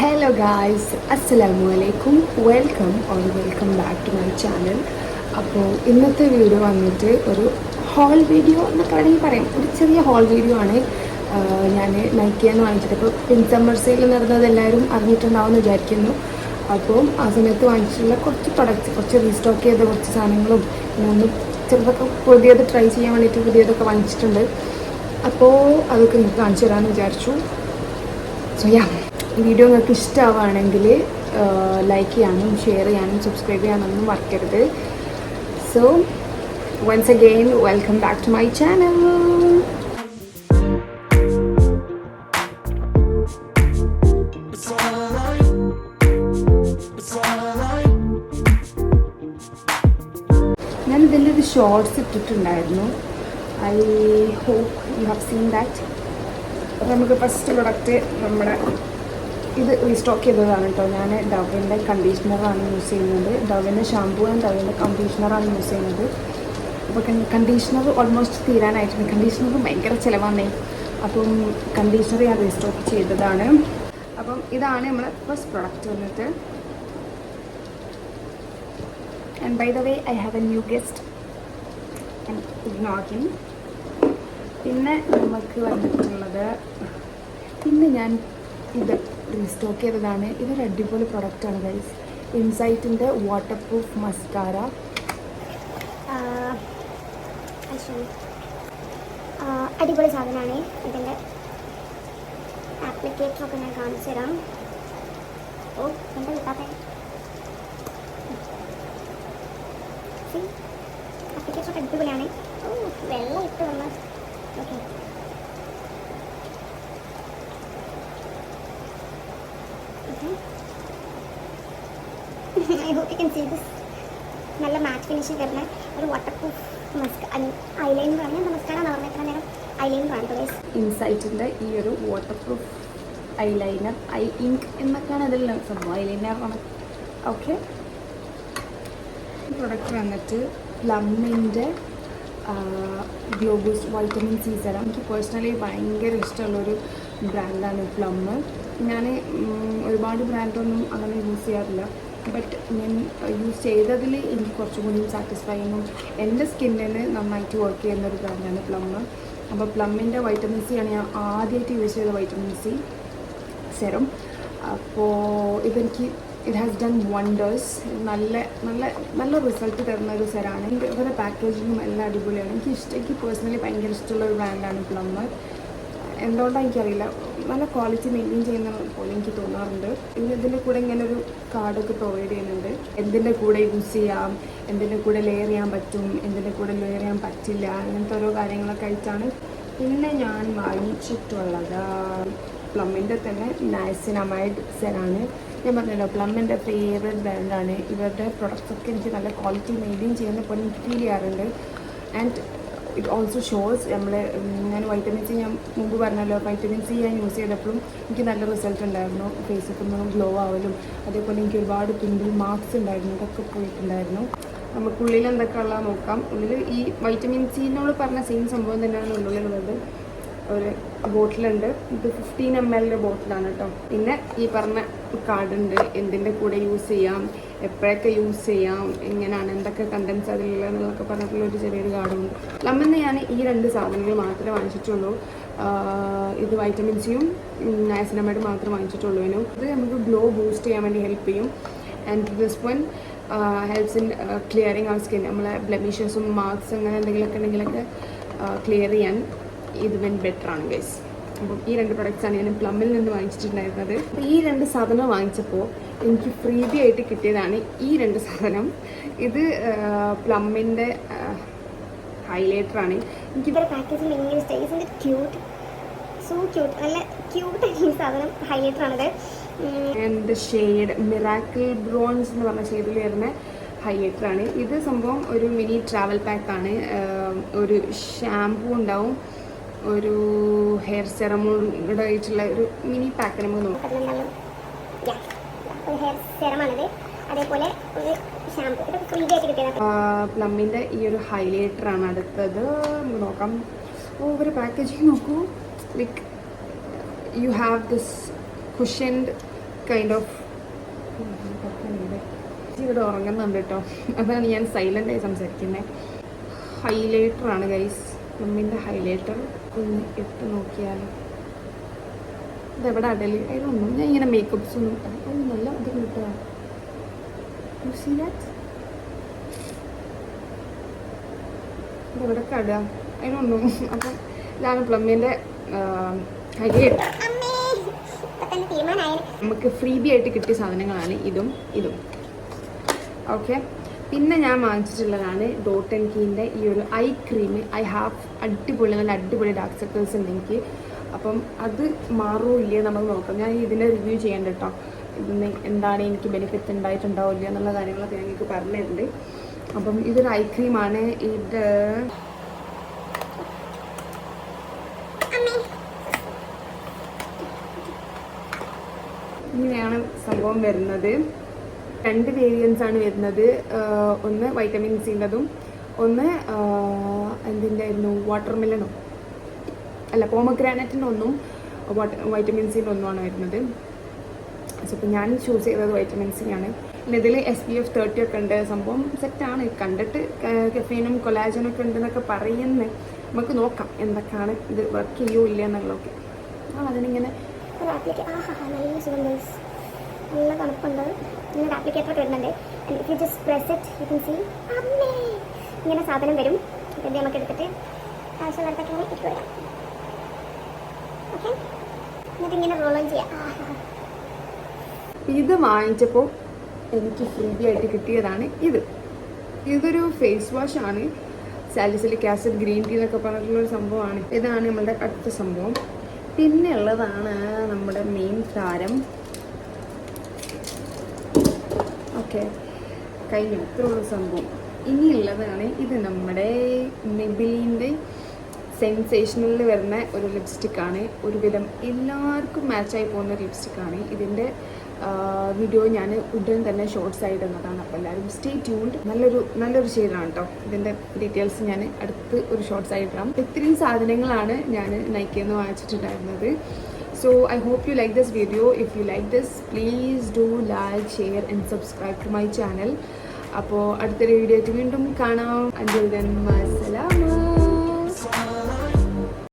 Hello guys, Assalamu alaikum. Welcome back to my channel. അപ്പോൾ ഇന്നത്തെ video വന്നിട്ട് ഒരു ഹോൾ വീഡിയോ എന്നൊക്കെ വേണമെങ്കിൽ പറയാം. ഒരു ചെറിയ ഹോൾ വീഡിയോ ആണ്. ഞാൻ നൈക്കിയെന്ന് വാങ്ങിച്ചിട്ട് ഇപ്പോൾ പിൻ സമ്മർ സെയിൽ നടന്നത് എല്ലാവരും അറിഞ്ഞിട്ടുണ്ടാവുമെന്ന് വിചാരിക്കുന്നു. അപ്പോൾ ആ സമയത്ത് വാങ്ങിച്ചിട്ടുള്ള കുറച്ച് പ്രൊഡക്റ്റ്സ്, കുറച്ച് റീസ്റ്റോക്ക് ചെയ്ത കുറച്ച് സാധനങ്ങളും പിന്നെ ഒന്ന് ചെറുതൊക്കെ പുതിയത് ട്രൈ ചെയ്യാൻ വേണ്ടിയിട്ട് പുതിയതൊക്കെ വാങ്ങിച്ചിട്ടുണ്ട്. അപ്പോൾ അതൊക്കെ നിങ്ങൾക്ക് കാണിച്ചു തരാമെന്ന് വിചാരിച്ചു. സോ ഈ വീഡിയോ നിങ്ങൾക്ക് ഇഷ്ടമാവുകയാണെങ്കിൽ ലൈക്ക് ചെയ്യാനും ഷെയർ ചെയ്യാനും സബ്സ്ക്രൈബ് ചെയ്യാനൊന്നും മറക്കരുത്. So once again welcome back to my channel. ഞാൻ ഇതിൻ്റെ ഒരു ഷോർട്സ് ഇട്ടിട്ടുണ്ടായിരുന്നു. I hope you have seen that. നമുക്ക് ഫസ്റ്റ് പ്രൊഡക്റ്റ് നമ്മുടെ ഇത് റീസ്റ്റോക്ക് ചെയ്തതാണ് കേട്ടോ. ഞാൻ ഡവിൻ്റെ കണ്ടീഷണറാണ് യൂസ് ചെയ്യുന്നത്. ഡവിൻ്റെ ഷാമ്പൂ ആൻഡ് ഡവിൻ്റെ കണ്ടീഷണറാണ് യൂസ് ചെയ്യുന്നത്. അപ്പോൾ കണ്ടീഷണർ ഓൾമോസ്റ്റ് തീരാനായിട്ടുണ്ട്. കണ്ടീഷണർ ഭയങ്കര ചിലവാണേ. അപ്പം കണ്ടീഷണർ ഞാൻ റീസ്റ്റോക്ക് ചെയ്തതാണ്. അപ്പം ഇതാണ് നമ്മുടെ ഫസ്റ്റ് പ്രൊഡക്റ്റ് വന്നിട്ട്. And by the way I have a new guest and ignore him. പിന്നെ നമുക്ക് വന്നിട്ടുള്ളത്, പിന്നെ ഞാൻ ഇത് റീസ്റ്റോക്ക് ചെയ്തതാണ്. ഇതൊരു അടിപൊളി പ്രൊഡക്റ്റാണ് ഗൈസ്. ഇൻസൈറ്റിൻ്റെ വാട്ടർ പ്രൂഫ് മസ്കാര. അടിപൊളി സാധനമാണ്. ഇതിൻ്റെ ആപ്ലിക്കേറ്ററൊക്കെ ഞാൻ കാണിച്ചു തരാം. ഓ എന്താ കിട്ടാത്ത ആപ്ലിക്കേറ്ററൊക്കെ അടിപൊളിയാണ്. ഓ വെള്ളം ഇട്ട് വന്ന് okay. I hope you can see this. നല്ല മാറ്റ് ഫിനിഷിങ് വരുന്ന ഒരു വാട്ടർ പ്രൂഫ് ഐലൈനർ ആണ്. നമസ്കാരം പറഞ്ഞിട്ട് നേരം ഐലൈനർ ആണ് ഗൈസ്. ഇൻസൈറ്റിൻ്റെ ഈ ഒരു water proof eyeliner, eye ink എന്നൊക്കെയാണ് അതിൽ സംഭവം. ഐലൈനർ ആണ്. ഓക്കെ, ഈ പ്രൊഡക്റ്റ് വന്നിട്ട് പ്ലമ്മിൻ്റെ glow boost vitamin C serum. എനിക്ക് പേഴ്സണലി ഭയങ്കര ഇഷ്ടമുള്ളൊരു ബ്രാൻഡാണ് പ്ലമ്മ്. ഞാൻ ഒരുപാട് ബ്രാൻഡൊന്നും അങ്ങനെ യൂസ് ചെയ്യാറില്ല. ബട്ട് ഞാൻ യൂസ് ചെയ്തതിൽ എനിക്ക് കുറച്ചും കൂടി സാറ്റിസ്ഫൈങ്ങും എൻ്റെ സ്കിന്നിന് നന്നായിട്ട് വർക്ക് ചെയ്യുന്നൊരു ബ്രാൻഡാണ് പ്ലമ്മ്. അപ്പോൾ പ്ലമ്മിൻ്റെ വൈറ്റമിൻ സി ആണ് ഞാൻ ആദ്യമായിട്ട് യൂസ് ചെയ്ത വൈറ്റമിൻ സി സെറം. അപ്പോൾ ഇതെനിക്ക് ഇറ്റ് ഹാസ് ഡൺ വണ്ടേഴ്സ്. നല്ല നല്ല നല്ല റിസൾട്ട് തരുന്ന ഒരു സെറാണ്. ഇവരുടെ പാക്കേജിങ്ങും എല്ലാം അടിപൊളിയാണ്. എനിക്ക് പേഴ്സണലി ഭയങ്കര ഇഷ്ടമുള്ള ഒരു ബ്രാൻഡാണ് പ്ലമ്മ്. എന്തുകൊണ്ടാണ് എനിക്കറിയില്ല, നല്ല ക്വാളിറ്റി മെയിൻറ്റെയിൻ ചെയ്യുന്ന പോലെ എനിക്ക് തോന്നാറുണ്ട്. പിന്നെ ഇതിൻ്റെ കൂടെ ഇങ്ങനെ ഒരു കാർഡൊക്കെ പ്രൊവൈഡ് ചെയ്യുന്നുണ്ട്. എന്തിൻ്റെ കൂടെ യൂസ് ചെയ്യാം, എന്തിൻ്റെ കൂടെ ലെയർ ചെയ്യാൻ പറ്റും, എന്തിൻ്റെ കൂടെ ലെയർ ചെയ്യാൻ പറ്റില്ല, അങ്ങനത്തെ ഓരോ കാര്യങ്ങളൊക്കെ ആയിട്ടാണ്. പിന്നെ ഞാൻ വാങ്ങിച്ചിട്ടുള്ളത് പ്ലമ്മിൻ്റെ തന്നെ നയസിനമൈഡ് സെറാണ്. ഞാൻ പറഞ്ഞല്ലോ പ്ലമ്മിൻ്റെ ഫേവറേറ്റ് ബ്രാൻഡാണ്. ഇവരുടെ പ്രൊഡക്ട്സൊക്കെ എനിക്ക് നല്ല ക്വാളിറ്റി മെയിൻറ്റെയിൻ ചെയ്യുന്ന പോലെ എനിക്ക് ഫീൽ ചെയ്യാറുണ്ട്. And it also shows. ഞാൻ വൈറ്റമിൻ സി, ഞാൻ മുമ്പ് പറഞ്ഞല്ലോ, വൈറ്റമിൻ സി ഞാൻ യൂസ് ചെയ്തപ്പോഴും എനിക്ക് നല്ല റിസൾട്ട് ഉണ്ടായിരുന്നു. ഫേസൊക്കെ ഒന്ന് ഗ്ലോ ആവലും അതേപോലെ എനിക്ക് ഒരുപാട് പിമ്പിൾ മാർക്സ് ഉണ്ടായിരുന്നു, ഇതൊക്കെ പോയിട്ടുണ്ടായിരുന്നു. നമുക്കുള്ളിൽ എന്തൊക്കെ ഉള്ളത് നോക്കാം. ഉള്ളിൽ ഈ വൈറ്റമിൻ സിനോട് പറഞ്ഞ സെയിം സംഭവം തന്നെയാണ് ഉള്ളിലുള്ളത്. ഒരു ബോട്ടിലുണ്ട്. ഇത് 15 ml ബോട്ടിലാണ് കേട്ടോ. പിന്നെ ഈ പറഞ്ഞ കാർഡുണ്ട്, എന്തിൻ്റെ കൂടെ യൂസ് ചെയ്യാം, എപ്പോഴൊക്കെ യൂസ് ചെയ്യാം, എങ്ങനെയാണ്, എന്തൊക്കെ കണ്ടൻസ് അതിലുള്ളതെന്നൊക്കെ പറഞ്ഞിട്ടുള്ളൊരു ചെറിയൊരു കാർഡുണ്ട്. പ്ലമ്മിന്ന് ഞാൻ ഈ 2 സാധനങ്ങൾ മാത്രമേ വാങ്ങിച്ചിട്ടുള്ളൂ. ഇത് വൈറ്റമിൻ സിയും നയസിനമൈഡ് മാത്രമേ വാങ്ങിച്ചിട്ടുള്ളൂ. ഇത് നമുക്ക് ഗ്ലോ ബൂസ്റ്റ് ചെയ്യാൻ വേണ്ടി ഹെൽപ്പ് ചെയ്യും. And this one helps in clearing our skin. നമ്മളെ ബ്ലെമിഷസും മാർക്സ് അങ്ങനെ എന്തെങ്കിലുമൊക്കെ ക്ലിയർ ചെയ്യാൻ ഇത് ബെറ്ററാണ് ഗൈസ്. അപ്പം ഈ 2 പ്രൊഡക്ട്സാണ് ഞാൻ പ്ലമ്മിൽ നിന്ന് വാങ്ങിച്ചിട്ടുണ്ടായിരുന്നത്. അപ്പോൾ ഈ 2 സാധനം വാങ്ങിച്ചപ്പോൾ എനിക്ക് ഫ്രീബി ആയിട്ട് കിട്ടിയതാണ് ഈ 2 സാധനം. ഇത് പ്ലമ്മിൻ്റെ ഹൈലൈറ്ററാണ്. എനിക്കിതൊരു പാക്കേജിൽ ഭയങ്കര സ്റ്റൈലിൻ്റെ ക്യൂട്ട്, സോ ക്യൂട്ട്, നല്ല ക്യൂട്ടായിട്ട് ഈ സാധനം ഹൈലൈറ്ററാണിത്. ആൻഡ് ഷെയ്ഡ് മിറാക്കിൾ ബ്രോൺസ് എന്ന് പറഞ്ഞ ഷെയ്ഡിൽ വരുന്ന ഹൈലൈറ്ററാണ്. ഇത് സംഭവം ഒരു മിനി ട്രാവൽ പാക്കാണ്. ഒരു ഷാംപൂ ഉണ്ടാവും, ഒരു ഹെയർ സെറമോട് ആയിട്ടുള്ള ഒരു മിനി പാക്ക് നമുക്ക് നോക്കാം. ഹെയർ സെറമാണിത്. അതേപോലെ ഒരു ഷാംപൂ ഫ്രീ ആയിട്ട് കിട്ടിയത്. പ്ലമ്മിൻ്റെ ഈ ഒരു ഹൈലൈറ്ററാണ് അടുത്തത്. നമുക്ക് നോക്കാം. ഒരു പാക്കേജിങ് നോക്കൂ. Like you have this cushioned kind of ഇവിടെ ഉറങ്ങുന്നുണ്ട് കേട്ടോ, അതാണ് ഞാൻ സൈലൻ്റായി സംസാരിക്കുന്നത്. ഹൈലൈറ്ററാണ് ഗൈസ്, നമ്മിൻ്റെ ഹൈലൈറ്റർ. ഒന്ന് ഇട്ട് നോക്കിയാലോ, ഇതെവിടെ അടല് അതിലൊന്നും ഞാൻ ഇങ്ങനെ മേക്കപ്സ് ഒന്നും നല്ല ഇത് കിട്ടുക. ഇതെവിടെ കടുക അതിനൊന്നും. അപ്പം ഇതാണ് പ്ലമ്മിൻ്റെ ഹൈലൈറ്റർ. നമുക്ക് ഫ്രീ ബി ആയിട്ട് കിട്ടിയ സാധനങ്ങളാണ് ഇതും ഇതും. ഓക്കെ, പിന്നെ ഞാൻ വാങ്ങിച്ചിട്ടുള്ളതാണ് ഡോട്ട് ആൻഡ് കീൻ്റെ ഈ ഒരു ഐ ക്രീം. ഐ ഹാവ് അടിപൊളി, നല്ല അടിപൊളി ഡാർക്ക് സർക്കിൾസ് ഉണ്ട് എനിക്ക്. അപ്പം അത് മാറുമോ ഇല്ലയോ നമുക്ക് നോക്കാം. ഞാൻ ഇതിനെ റിവ്യൂ ചെയ്യേണ്ട കേട്ടോ, ഇതിന് എന്താണ് എനിക്ക് ബെനിഫിറ്റ് ഉണ്ടായിട്ടുണ്ടാവും ഇല്ല എന്നുള്ള കാര്യങ്ങളൊക്കെ ഞാൻ നിങ്ങൾക്ക് പറഞ്ഞിട്ടുണ്ട്. അപ്പം ഇതൊരു ഐ ക്രീമാണ്. ഇത് ഇങ്ങനെയാണ് സംഭവം വരുന്നത്. 2 വേരിയൻസ് ആണ് വരുന്നത്. ഒന്ന് വൈറ്റമിൻ സിൻ്റെതും ഒന്ന് എന്തിൻ്റെ ആയിരുന്നു, വാട്ടർമെലണോ അല്ല പോമഗ്രാനറ്റിൻ്റെ ഒന്നും വൈറ്റമിൻ സിൻ്റെ ഒന്നുമാണ് വരുന്നത്. സോ ഇപ്പോൾ ഞാൻ ചൂസ് ചെയ്തത് വൈറ്റമിൻ സി ആണ്. പിന്നെ ഇതിൽ SPF 30 ഒക്കെ ഉണ്ട്. സംഭവം സെറ്റാണ്, കണ്ടിട്ട് കഫീനും കൊളാജനും ഒക്കെ ഉണ്ടെന്നൊക്കെ പറയുന്നത്. നമുക്ക് നോക്കാം എന്തൊക്കെയാണ് ഇത് വർക്ക് ചെയ്യുമോ ഇല്ല എന്നുള്ളതൊക്കെ. അതിനിങ്ങനെ നല്ല സുഖം, നല്ല തണുപ്പുണ്ട്. ഇങ്ങനെ ആപ്ലിക്കേറ്റർ വരുന്നുണ്ട്. If you just press it you can see അമ്മേ ഇങ്ങനെ സാധനം വരും. ഇത് നമുക്ക് എടുത്തിട്ട് ആവശ്യമുള്ളതൊക്കെ ഇങ്ങനെ ഇട്ട് വരാം. ഓക്കെ, എന്നിട്ട് ഇങ്ങനെ റോൾ ഓൺ ചെയ്യാം. ഇത് വാങ്ങിച്ചപ്പോൾ എനിക്ക് ഫ്രീ ആയിട്ട് കിട്ടിയതാണ് ഇത്. ഇതൊരു ഫേസ് വാഷ് ആണ്. സാലിസിലിക് ആസിഡ് ഗ്രീൻ ടീ എന്നൊക്കെ പറഞ്ഞിട്ടുള്ളൊരു സംഭവമാണ്. ഇതാണ് നമ്മളുടെ അടുത്ത സംഭവം. പിന്നെ ഉള്ളതാണ് നമ്മുടെ മെയിൻ താരം. ഓക്കെ, കഴിഞ്ഞു, ഇത്രയുള്ള സംഭവം. ഇനിയുള്ളതാണ് ഇത് നമ്മുടെ മെബിലിൻ്റെ സെൻസേഷനിൽ വരുന്ന ഒരു ലിപ്സ്റ്റിക്കാണ്. ഒരുവിധം എല്ലാവർക്കും മാച്ചായി പോകുന്ന ഒരു ലിപ്സ്റ്റിക്കാണ്. ഇതിൻ്റെ വീഡിയോ ഞാൻ ഉടൻ തന്നെ ഷോർട്സ് ആയിട്ട് ഇടുന്നതാണ്. അപ്പോൾ എല്ലാവരും സ്റ്റേ ട്യൂൺഡ്. നല്ലൊരു ഷെയ്ഡാണ് കേട്ടോ. ഇതിൻ്റെ ഡീറ്റെയിൽസ് ഞാൻ അടുത്ത് ഒരു ഷോർട്സ് ആയിട്ട് ഇടാം. ഇത്രയും സാധനങ്ങളാണ് ഞാൻ നൈക്കിയിൽ നിന്ന് വാങ്ങിച്ചിട്ടുണ്ടായിരുന്നത്. So I hope you like this video. If you like this, please do like, share and subscribe to my channel. അപ്പോൾ അടുത്തൊരു വീഡിയോ ആയിട്ട് വീണ്ടും കാണാം. Until then, massalama.